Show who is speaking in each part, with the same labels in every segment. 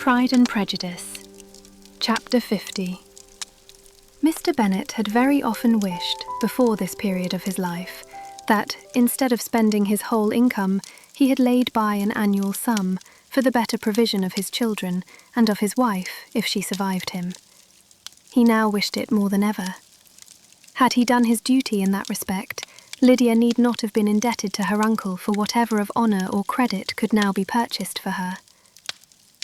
Speaker 1: Pride and Prejudice, Chapter 50. Mr. Bennet had very often wished, before this period of his life, that, instead of spending his whole income, he had laid by an annual sum for the better provision of his children and of his wife, if she survived him. He now wished it more than ever. Had he done his duty in that respect, Lydia need not have been indebted to her uncle for whatever of honour or credit could now be purchased for her.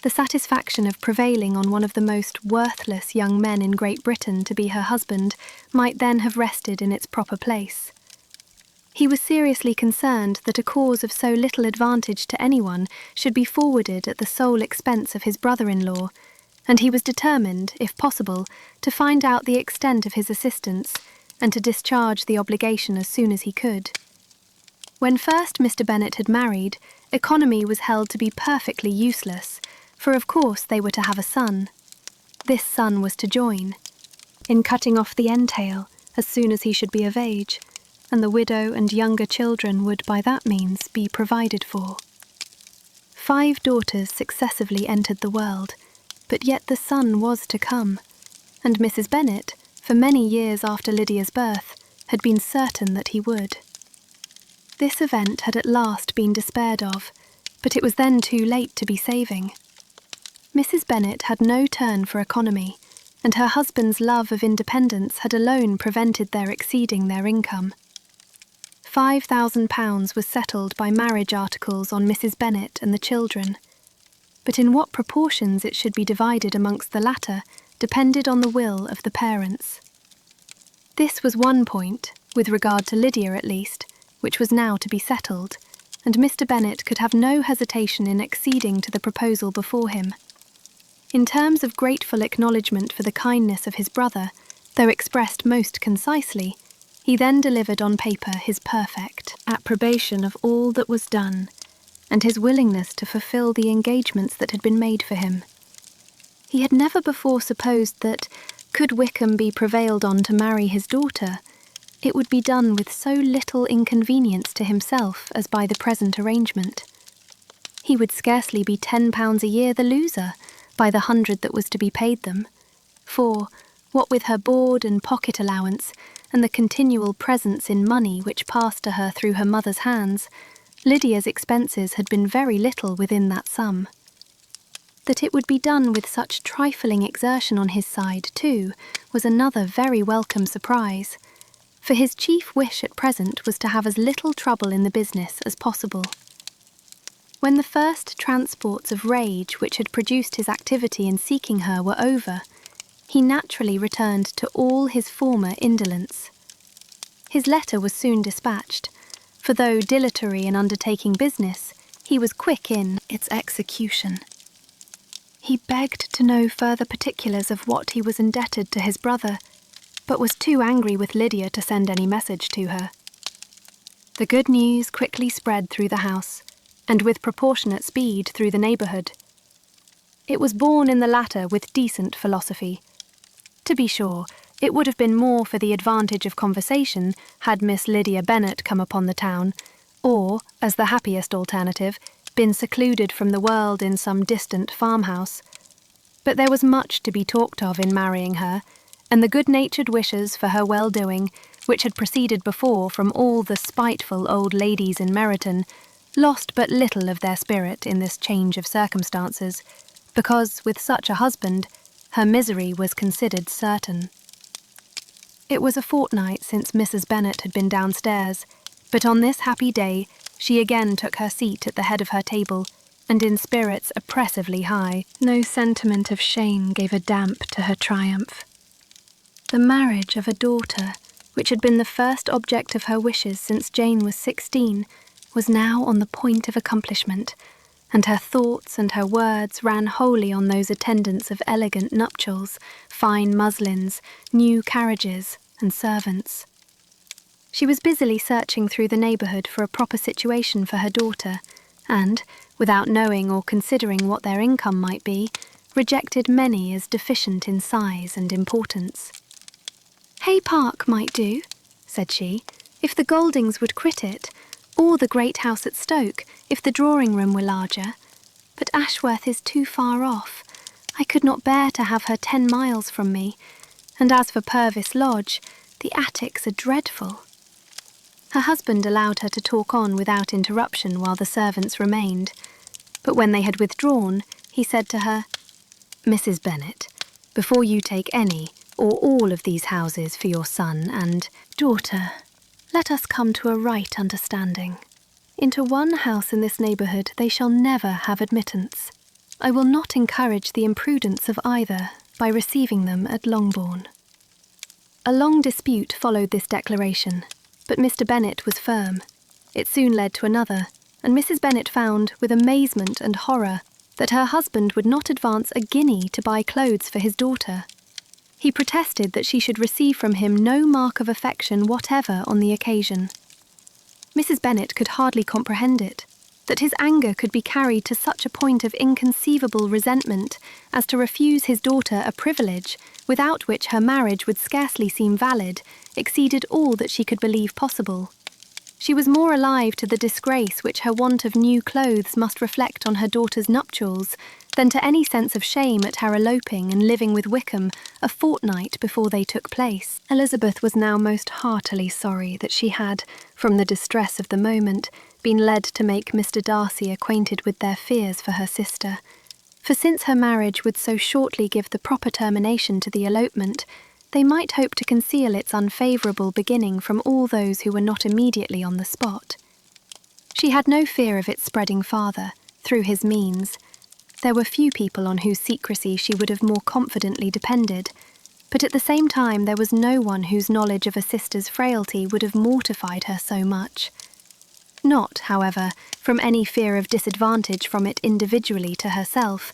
Speaker 1: The satisfaction of prevailing on one of the most worthless young men in Great Britain to be her husband might then have rested in its proper place. He was seriously concerned that a cause of so little advantage to anyone should be forwarded at the sole expense of his brother-in-law, and he was determined, if possible, to find out the extent of his assistance and to discharge the obligation as soon as he could. When first Mr. Bennet had married, economy was held to be perfectly useless, for of course they were to have a son. This son was to join in cutting off the entail as soon as he should be of age, and the widow and younger children would by that means be provided for. 5 daughters successively entered the world, but yet the son was to come, and Mrs. Bennet, for many years after Lydia's birth, had been certain that he would. This event had at last been despaired of, but it was then too late to be saving. Mrs. Bennet had no turn for economy, and her husband's love of independence had alone prevented their exceeding their income. £5,000 was settled by marriage articles on Mrs. Bennet and the children, but in what proportions it should be divided amongst the latter depended on the will of the parents. This was one point, with regard to Lydia at least, which was now to be settled, and Mr. Bennet could have no hesitation in acceding to the proposal before him. In terms of grateful acknowledgment for the kindness of his brother, though expressed most concisely, he then delivered on paper his perfect approbation of all that was done, and his willingness to fulfil the engagements that had been made for him. He had never before supposed that, could Wickham be prevailed on to marry his daughter, it would be done with so little inconvenience to himself as by the present arrangement. He would scarcely be £10 a year the loser, by the 100 that was to be paid them, for, what with her board and pocket allowance, and the continual presents in money which passed to her through her mother's hands, Lydia's expenses had been very little within that sum. That it would be done with such trifling exertion on his side, too, was another very welcome surprise, for his chief wish at present was to have as little trouble in the business as possible. When the first transports of rage which had produced his activity in seeking her were over, he naturally returned to all his former indolence. His letter was soon dispatched, for though dilatory in undertaking business, he was quick in its execution. He begged to know further particulars of what he was indebted to his brother, but was too angry with Lydia to send any message to her. The good news quickly spread through the house, and with proportionate speed through the neighbourhood. It was borne in the latter with decent philosophy. To be sure, it would have been more for the advantage of conversation had Miss Lydia Bennet come upon the town, or, as the happiest alternative, been secluded from the world in some distant farmhouse. But there was much to be talked of in marrying her, and the good-natured wishes for her well-doing, which had proceeded before from all the spiteful old ladies in Meryton, lost but little of their spirit in this change of circumstances, because, with such a husband, her misery was considered certain. It was a fortnight since Mrs. Bennet had been downstairs, but on this happy day she again took her seat at the head of her table, and in spirits oppressively high. No sentiment of shame gave a damp to her triumph. The marriage of a daughter, which had been the first object of her wishes since Jane was 16, was now on the point of accomplishment, and her thoughts and her words ran wholly on those attendants of elegant nuptials, fine muslins, new carriages, and servants. She was busily searching through the neighbourhood for a proper situation for her daughter, and, without knowing or considering what their income might be, rejected many as deficient in size and importance. "Hay Park might do," said she, "if the Goldings would quit it, or the great house at Stoke, if the drawing-room were larger. But Ashworth is too far off, I could not bear to have her 10 miles from me, and as for Purvis Lodge, the attics are dreadful." Her husband allowed her to talk on without interruption while the servants remained, but when they had withdrawn, he said to her, "Mrs. Bennet, before you take any or all of these houses for your son and daughter, let us come to a right understanding. Into one house in this neighbourhood they shall never have admittance. I will not encourage the imprudence of either by receiving them at Longbourn." A long dispute followed this declaration, but Mr. Bennet was firm. It soon led to another, and Mrs. Bennet found, with amazement and horror, that her husband would not advance a guinea to buy clothes for his daughter. He protested that she should receive from him no mark of affection whatever on the occasion. Mrs. Bennet could hardly comprehend it, that his anger could be carried to such a point of inconceivable resentment as to refuse his daughter a privilege without which her marriage would scarcely seem valid, exceeded all that she could believe possible. She was more alive to the disgrace which her want of new clothes must reflect on her daughter's nuptials than to any sense of shame at her eloping and living with Wickham a fortnight before they took place. Elizabeth was now most heartily sorry that she had, from the distress of the moment, been led to make Mr. Darcy acquainted with their fears for her sister, for since her marriage would so shortly give the proper termination to the elopement, they might hope to conceal its unfavourable beginning from all those who were not immediately on the spot. She had no fear of its spreading farther, through his means. There were few people on whose secrecy she would have more confidently depended, but at the same time there was no one whose knowledge of a sister's frailty would have mortified her so much. Not, however, from any fear of disadvantage from it individually to herself,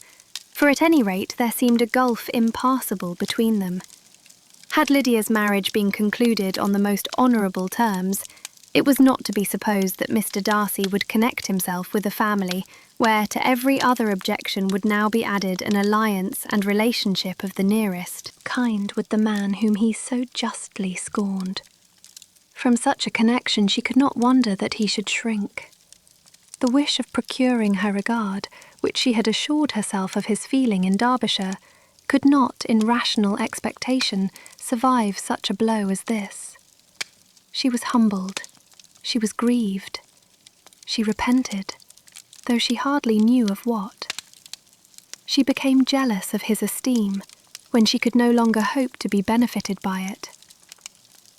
Speaker 1: for at any rate there seemed a gulf impassable between them. Had Lydia's marriage been concluded on the most honourable terms, it was not to be supposed that Mr. Darcy would connect himself with a family where to every other objection would now be added an alliance and relationship of the nearest kind with the man whom he so justly scorned. From such a connection she could not wonder that he should shrink. The wish of procuring her regard, which she had assured herself of his feeling in Derbyshire, could not, in rational expectation, survive such a blow as this. She was humbled, she was grieved, she repented, though she hardly knew of what. She became jealous of his esteem, when she could no longer hope to be benefited by it.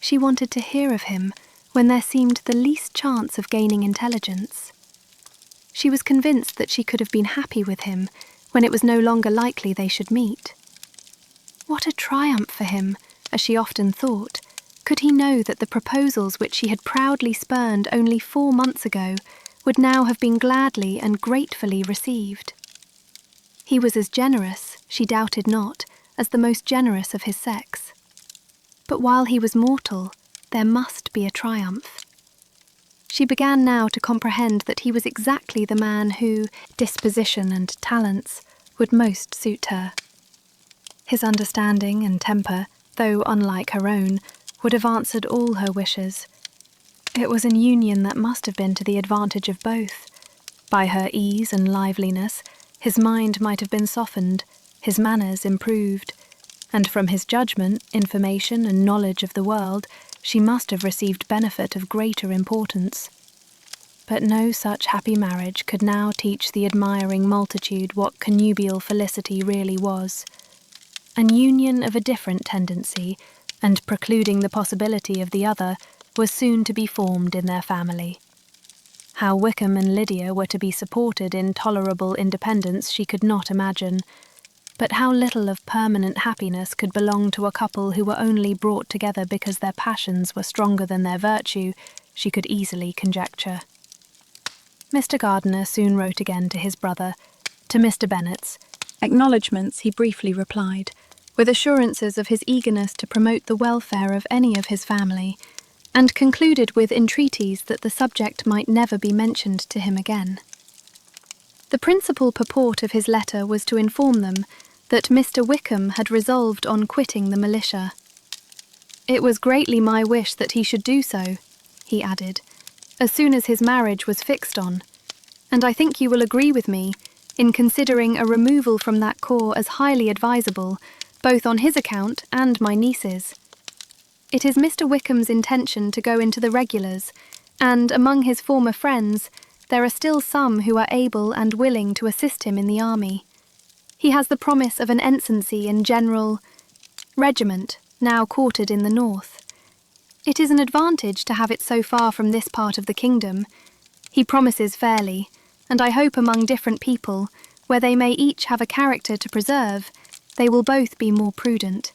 Speaker 1: She wanted to hear of him when there seemed the least chance of gaining intelligence. She was convinced that she could have been happy with him when it was no longer likely they should meet. What a triumph for him, as she often thought, could he know that the proposals which she had proudly spurned only 4 months ago would now have been gladly and gratefully received. He was as generous, she doubted not, as the most generous of his sex. But while he was mortal, there must be a triumph. She began now to comprehend that he was exactly the man who, disposition and talents, would most suit her. His understanding and temper, though unlike her own, would have answered all her wishes. It was an union that must have been to the advantage of both. By her ease and liveliness, his mind might have been softened, his manners improved, and from his judgment, information, and knowledge of the world, she must have received benefit of greater importance. But no such happy marriage could now teach the admiring multitude what connubial felicity really was. An union of a different tendency, and precluding the possibility of the other, was soon to be formed in their family. How Wickham and Lydia were to be supported in tolerable independence she could not imagine, but how little of permanent happiness could belong to a couple who were only brought together because their passions were stronger than their virtue, she could easily conjecture. Mr. Gardiner soon wrote again to his brother, to Mr. Bennet's. Acknowledgements he briefly replied, with assurances of his eagerness to promote the welfare of any of his family, and concluded with entreaties that the subject might never be mentioned to him again. The principal purport of his letter was to inform them that Mr. Wickham had resolved on quitting the militia. It was greatly my wish that he should do so, he added, as soon as his marriage was fixed on, and I think you will agree with me in considering a removal from that corps as highly advisable, both on his account and my niece's. It is Mr. Wickham's intention to go into the regulars, and among his former friends, there are still some who are able and willing to assist him in the army. He has the promise of an ensigncy in General Regiment, now quartered in the north. It is an advantage to have it so far from this part of the kingdom. He promises fairly, and I hope among different people, where they may each have a character to preserve, they will both be more prudent.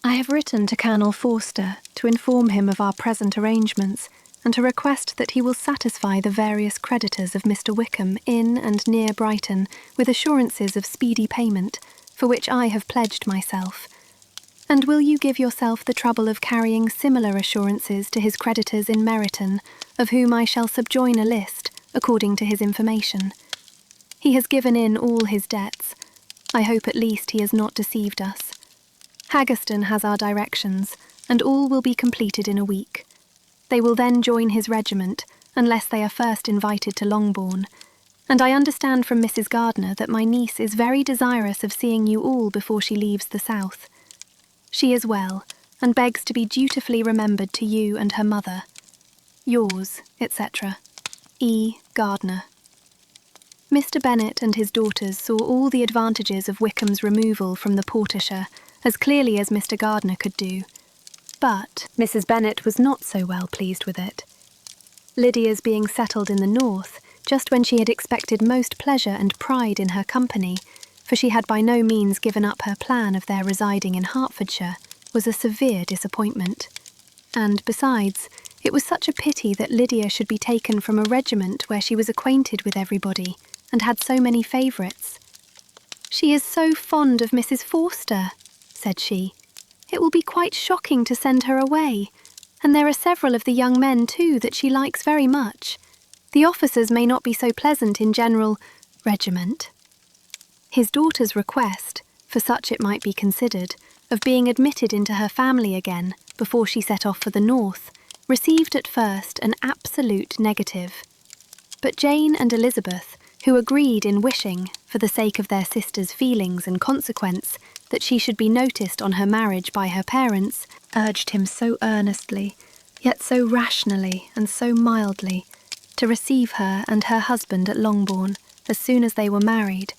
Speaker 1: I have written to Colonel Forster to inform him of our present arrangements and to request that he will satisfy the various creditors of Mr. Wickham in and near Brighton with assurances of speedy payment, for which I have pledged myself. And will you give yourself the trouble of carrying similar assurances to his creditors in Meryton, of whom I shall subjoin a list, according to his information. He has given in all his debts. I hope at least he has not deceived us. Haggerston has our directions, and all will be completed in a week. They will then join his regiment, unless they are first invited to Longbourn, and I understand from Mrs. Gardiner that my niece is very desirous of seeing you all before she leaves the south. She is well, and begs to be dutifully remembered to you and her mother. Yours, etc. E. Gardiner. Mr. Bennet and his daughters saw all the advantages of Wickham's removal from the portiershire as clearly as Mr. Gardiner could do. But Mrs. Bennet was not so well pleased with it. Lydia's being settled in the north, just when she had expected most pleasure and pride in her company, for she had by no means given up her plan of their residing in Hertfordshire, was a severe disappointment. And besides, it was such a pity that Lydia should be taken from a regiment where she was acquainted with everybody, and had so many favourites. "She is so fond of Mrs. Forster," said she. "It will be quite shocking to send her away, and there are several of the young men too that she likes very much. The officers may not be so pleasant in General Regiment." His daughter's request, for such it might be considered, of being admitted into her family again before she set off for the north, received at first an absolute negative. But Jane and Elizabeth, who agreed in wishing, for the sake of their sister's feelings and consequence, that she should be noticed on her marriage by her parents, urged him so earnestly, yet so rationally and so mildly, to receive her and her husband at Longbourn as soon as they were married,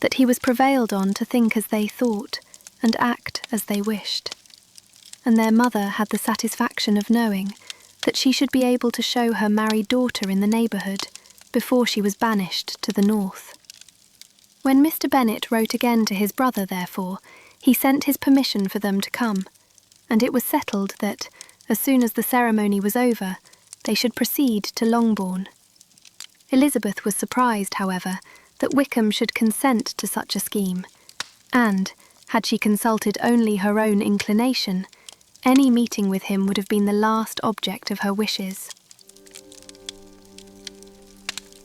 Speaker 1: that he was prevailed on to think as they thought and act as they wished. And their mother had the satisfaction of knowing that she should be able to show her married daughter in the neighbourhood before she was banished to the north. When Mr. Bennet wrote again to his brother, therefore, he sent his permission for them to come, and it was settled that, as soon as the ceremony was over, they should proceed to Longbourn. Elizabeth was surprised, however, that Wickham should consent to such a scheme, and, had she consulted only her own inclination, any meeting with him would have been the last object of her wishes.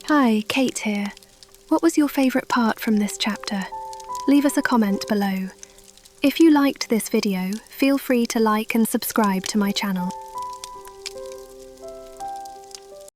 Speaker 1: Hi, Kate here. What was your favourite part from this chapter? Leave us a comment below. If you liked this video, feel free to like and subscribe to my channel.